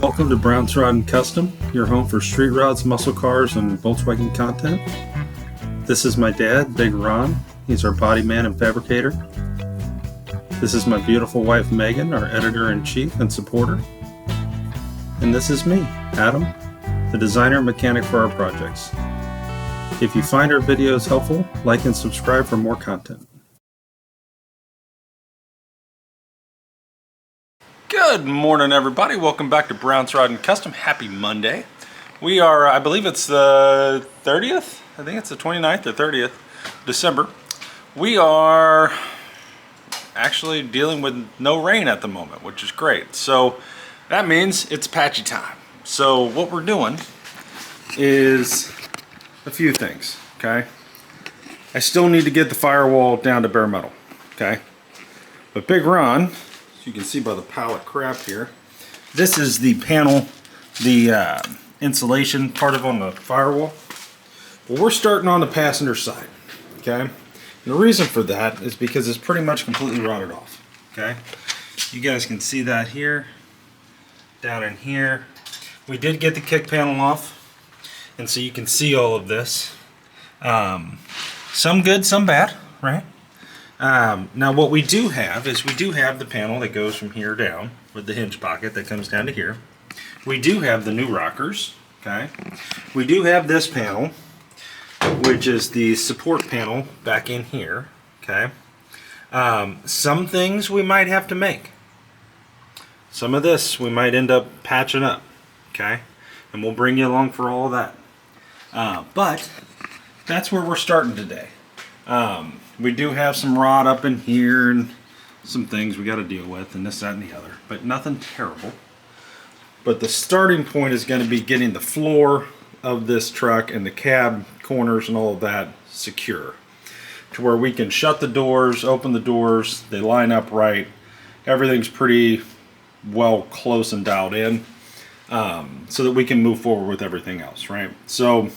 Welcome to Brown's Rod and Custom, your home for street rods, muscle cars, and Volkswagen content. This is my dad, Big Ron. He's our body man and fabricator. This is my beautiful wife, Megan, our editor-in-chief and supporter. And this is me, Adam, the designer and mechanic for our projects. If you find our videos helpful, like and subscribe for more content. Good morning, everybody. Welcome back to Brown's Rod and Custom. Happy Monday. We are, I believe it's the 30th? I think it's the 29th or 30th December. We are actually dealing with no rain at the moment, which is great. So that means it's Apache time. So what we're doing is a few things, okay? I still need to get the firewall down to bare metal, okay? But Big Ron, you can see by the pallet crap here, this is the panel, the insulation part of on the firewall. Well, we're starting on the passenger side, okay? And the reason for that is because it's pretty much completely rotted off, okay? You guys can see that here, down in here. We did get the kick panel off, and so you can see all of this. Some good, some bad, right? Now what we do have is we do have the panel that goes from here down with the hinge pocket that comes down to here. We do have the new rockers, okay? We do have this panel, which is the support panel back in here, okay? Some things we might have to make. Some of this we might end up patching up, okay? And we'll bring you along for all of that. But that's where we're starting today. We do have some rot up in here and some things we got to deal with and this, that, and the other, but nothing terrible. But the starting point is going to be getting the floor of this truck and the cab corners and all of that secure to where we can shut the doors, open the doors, they line up right, everything's pretty well close and dialed in, so that we can move forward with everything else, right? So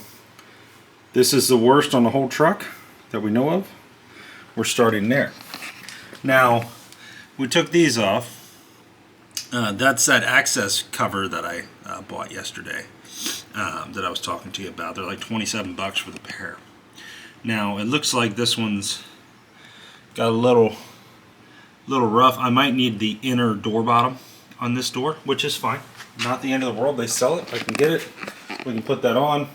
this is the worst on the whole truck that we know of. We're starting there. Now, we took these off. That's that access cover that I bought yesterday that I was talking to you about. They're like 27 bucks for the pair. Now, it looks like this one's got a little rough. I might need the inner door bottom on this door, which is fine. Not the end of the world. They sell it. I can get it. We can put that on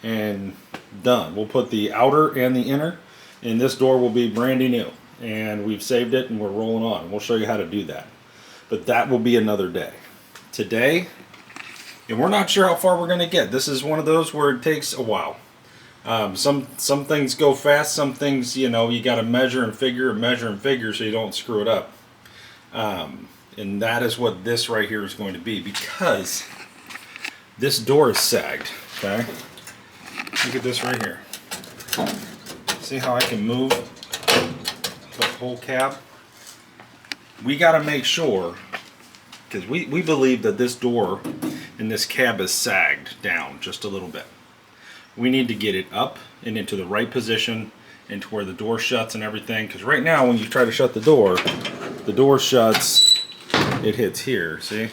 and done. We'll put the outer and the inner, and this door will be brandy new, and we've saved it and we're rolling on. We'll show you how to do that, but that will be another day. Today, and we're not sure how far we're going to get. This is one of those where it takes a while. Some things go fast, some things, you know, you got to measure and figure so you don't screw it up. And that is what this right here is going to be, because this door is sagged, okay? Look at this right here. See how I can move the whole cab? We got to make sure, because we believe that this door and this cab is sagged down just a little bit. We need to get it up and into the right position, into where the door shuts and everything, because right now when you try to shut the door shuts, it hits here, see?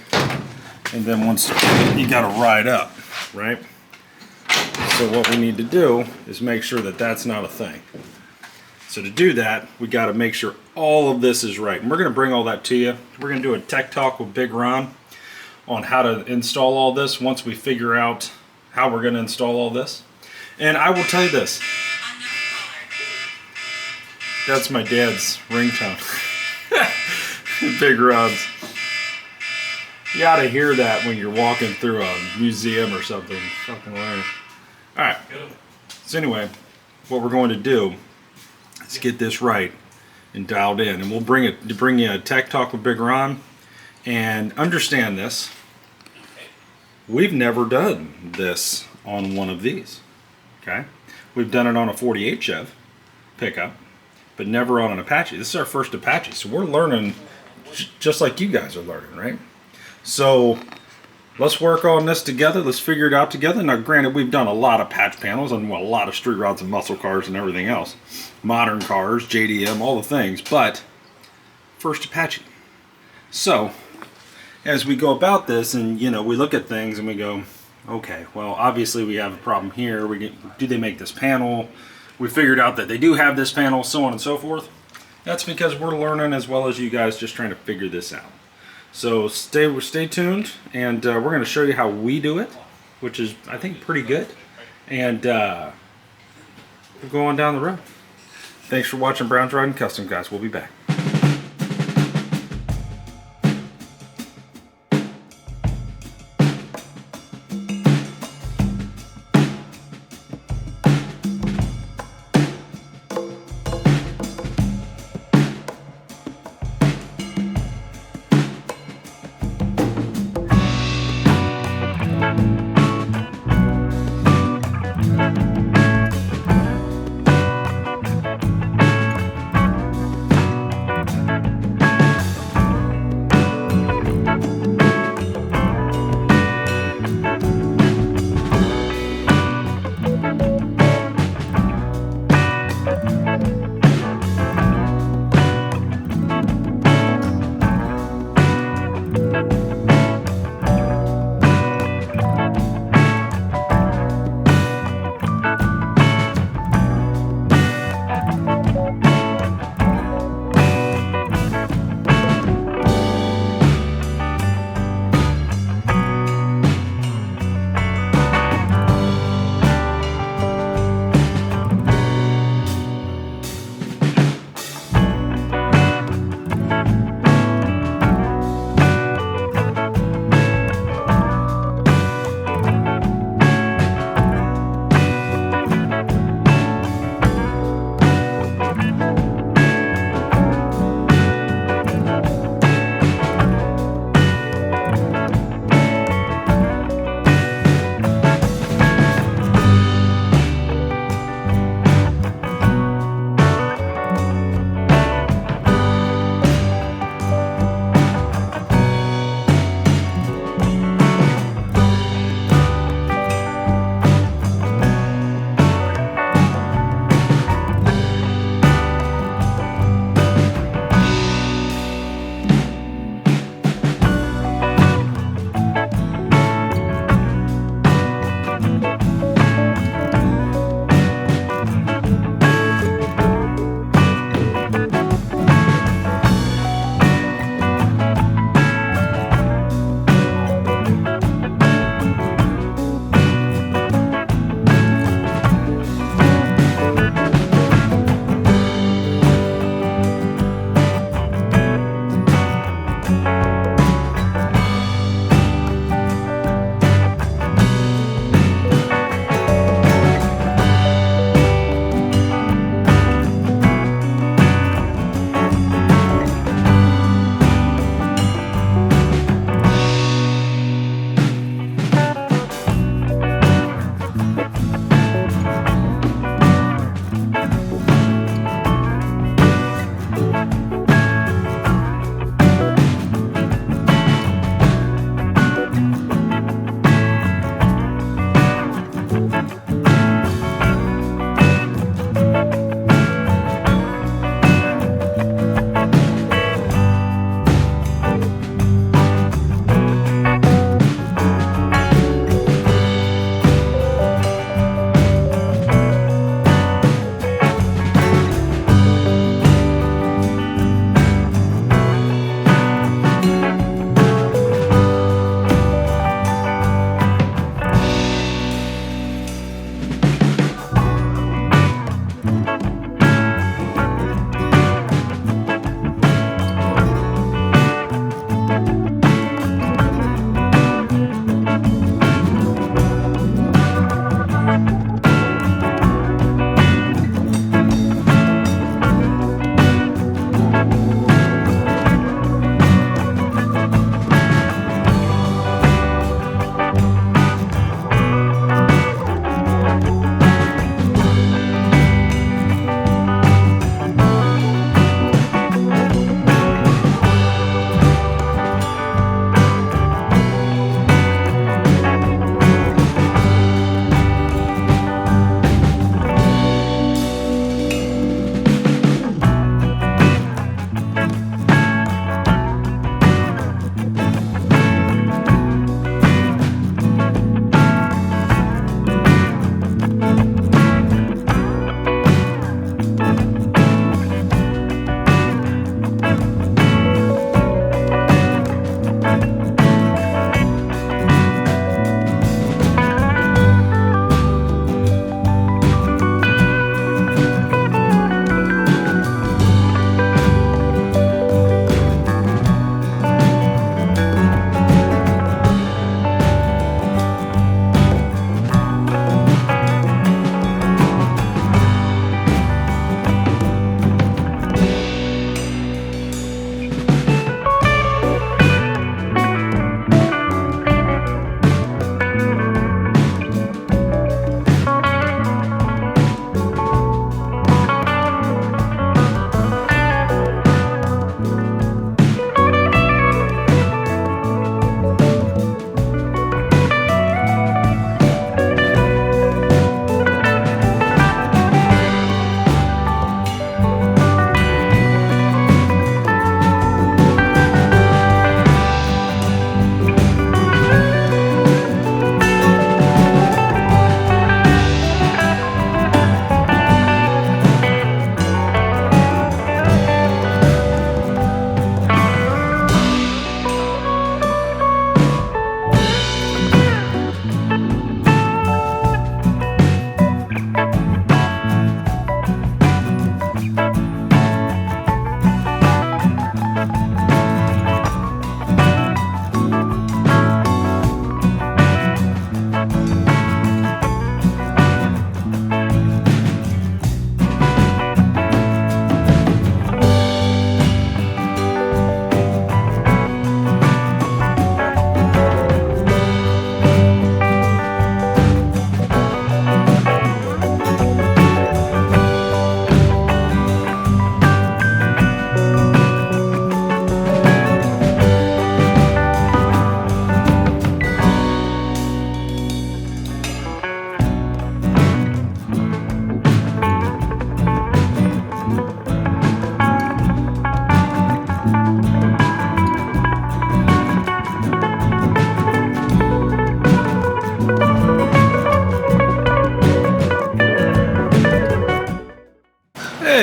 And then once you got to ride up, right? So what we need to do is make sure that that's not a thing. So to do that, we got to make sure all of this is right. And we're going to bring all that to you. We're going to do a tech talk with Big Ron on how to install all this once we figure out how we're going to install all this. And I will tell you this. That's my dad's ringtone. Big Ron's. You ought to hear that when you're walking through a museum or something. Fucking hilarious. Alright, so anyway, what we're going to do is get this right and dialed in, and we'll bring you a tech talk with Big Ron. And understand this, we've never done this on one of these, okay? We've done it on a 48 Chev pickup, but never on an Apache. This is our first Apache, so we're learning just like you guys are learning, right? So let's work on this together. Let's figure it out together. Now, granted, we've done a lot of patch panels and a lot of street rods and muscle cars and everything else. Modern cars, JDM, all the things, but first Apache. So as we go about this, and you know, we look at things and we go, okay, well, obviously we have a problem here. Do they make this panel? We figured out that they do have this panel, so on and so forth. That's because we're learning as well as you guys, just trying to figure this out. So stay tuned, and we're going to show you how we do it, which is, I think, pretty good. And we'll go on down the road. Thanks for watching Brown's Riding Custom, guys. We'll be back.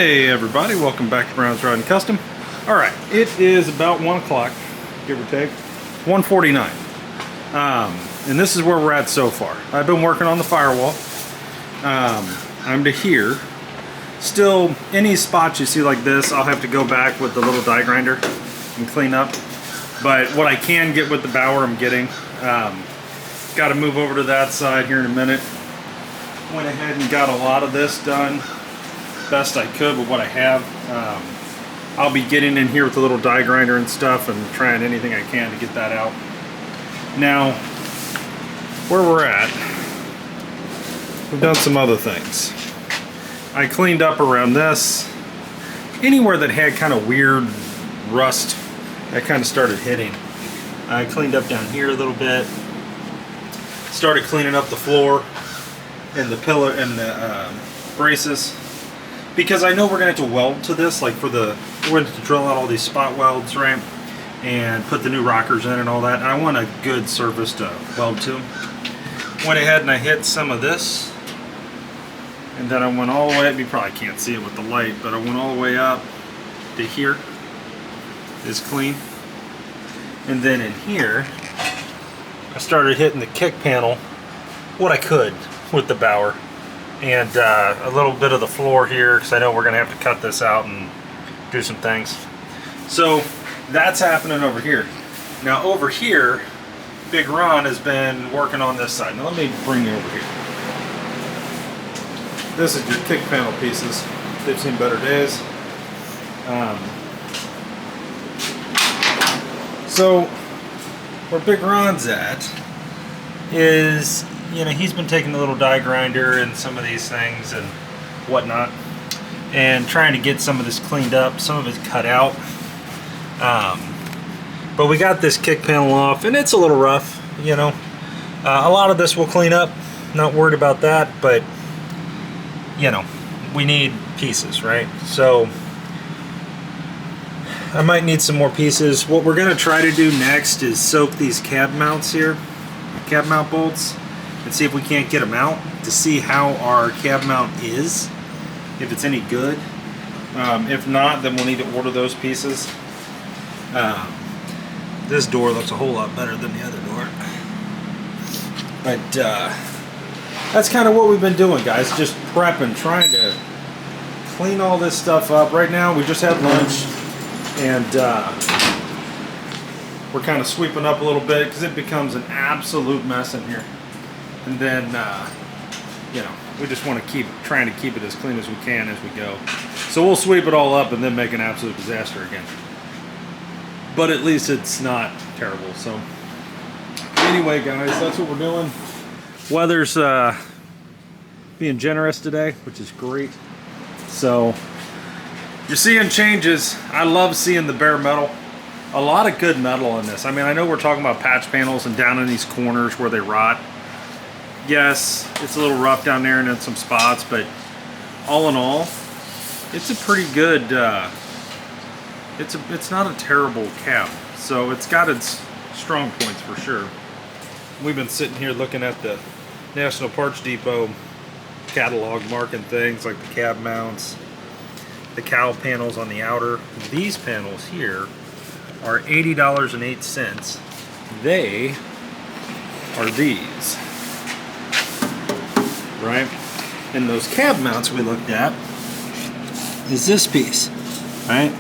Hey everybody, welcome back to Brown's Rod and Custom. Alright, it is about 1 o'clock, give or take, 1:49. And this is where we're at so far. I've been working on the firewall. I'm to here. Still, any spots you see like this, I'll have to go back with the little die grinder and clean up. But what I can get with the bower, I'm getting. Got to move over to that side here in a minute. Went ahead and got a lot of this done best I could with what I have. I'll be getting in here with the little die grinder and stuff and trying anything I can to get that out. Now, where we're at, we've done some other things. I cleaned up around this. Anywhere that had kind of weird rust, that kind of started hitting. I cleaned up down here a little bit. Started cleaning up the floor and the pillar and the braces. Because I know we're going to have to weld to this, like we're going to have to drill out all these spot welds, right? And put the new rockers in and all that. And I want a good surface to weld to. Went ahead and I hit some of this. And then I went all the way up. You probably can't see it with the light, but I went all the way up to here. It's clean. And then in here, I started hitting the kick panel what I could with the bower. And a little bit of the floor here, because I know we're going to have to cut this out and do some things. So that's happening over here. Now over here, Big Ron has been working on this side. Now let me bring you over here. This is your kick panel pieces. They've seen better days. So where Big Ron's at is, you know, he's been taking the little die grinder and some of these things and whatnot and trying to get some of this cleaned up. Some of it's cut out. But we got this kick panel off and it's a little rough, you know. A lot of this will clean up. Not worried about that, but you know, we need pieces, right? So I might need some more pieces. What we're going to try to do next is soak these cab mounts here, cab mount bolts, and see if we can't get them out to see how our cab mount is, if it's any good. If not, then we'll need to order those pieces. This door looks a whole lot better than the other door. But that's kind of what we've been doing, guys. Just prepping, trying to clean all this stuff up. Right now, we just had lunch, and we're kind of sweeping up a little bit because it becomes an absolute mess in here. And then, you know, we just want to keep trying to keep it as clean as we can as we go. So we'll sweep it all up and then make an absolute disaster again. But at least it's not terrible. So anyway, guys, that's what we're doing. Weather's being generous today, which is great. So you're seeing changes. I love seeing the bare metal. A lot of good metal in this. I mean, I know we're talking about patch panels and down in these corners where they rot. Yes, it's a little rough down there and in some spots, but all in all, it's a pretty good, it's not a terrible cab. So it's got its strong points for sure. We've been sitting here looking at the National Parts Depot catalog, marking things like the cab mounts, the cowl panels on the outer. These panels here are $80.08. They are these. Right? And those cab mounts we looked at is this piece, right?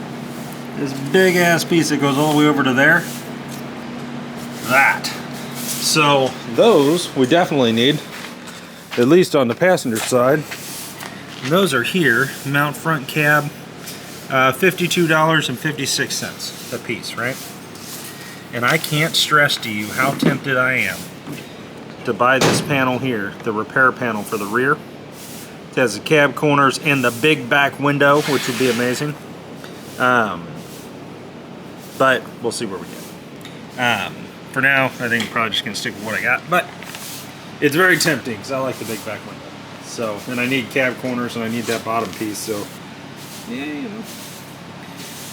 This big ass piece that goes all the way over to there. That. So those we definitely need, at least on the passenger side. And those are here, mount front cab, $52.56 a piece, right? And I can't stress to you how tempted I am to buy this panel here, the repair panel for the rear. It has the cab corners and the big back window, which would be amazing. But we'll see where we get. For now, I think I'm probably just gonna stick with what I got, but it's very tempting because I like the big back window. So, and I need cab corners and I need that bottom piece, so yeah, you know,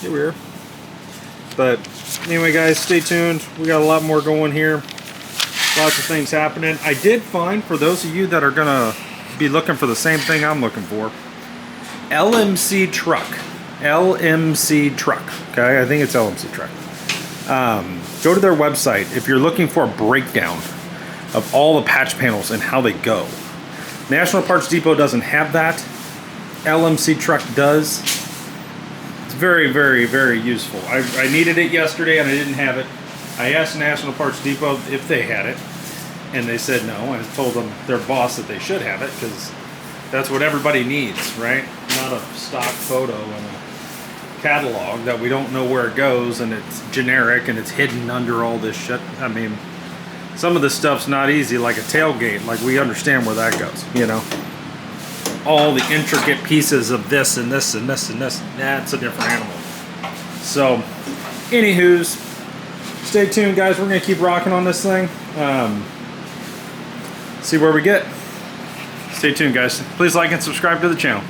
here we are. But anyway, guys, stay tuned. We got a lot more going here. Lots of things happening. I did find, for those of you that are gonna be looking for the same thing I'm looking for, LMC Truck. LMC Truck. Okay, I think it's LMC Truck. Go to their website if you're looking for a breakdown of all the patch panels and how they go. National Parts Depot doesn't have that. LMC Truck does. It's very, very, very useful. I needed it yesterday and I didn't have it. I asked National Parts Depot if they had it, and they said no. I told them, their boss, that they should have it because that's what everybody needs, right? Not a stock photo and a catalog that we don't know where it goes, and it's generic and it's hidden under all this shit. I mean, some of this stuff's not easy, like a tailgate. Like, we understand where that goes, you know? All the intricate pieces of this and this and this and this, that's a different animal. So, anywho's, stay tuned, guys. We're going to keep rocking on this thing. See where we get. Stay tuned, guys. Please like and subscribe to the channel.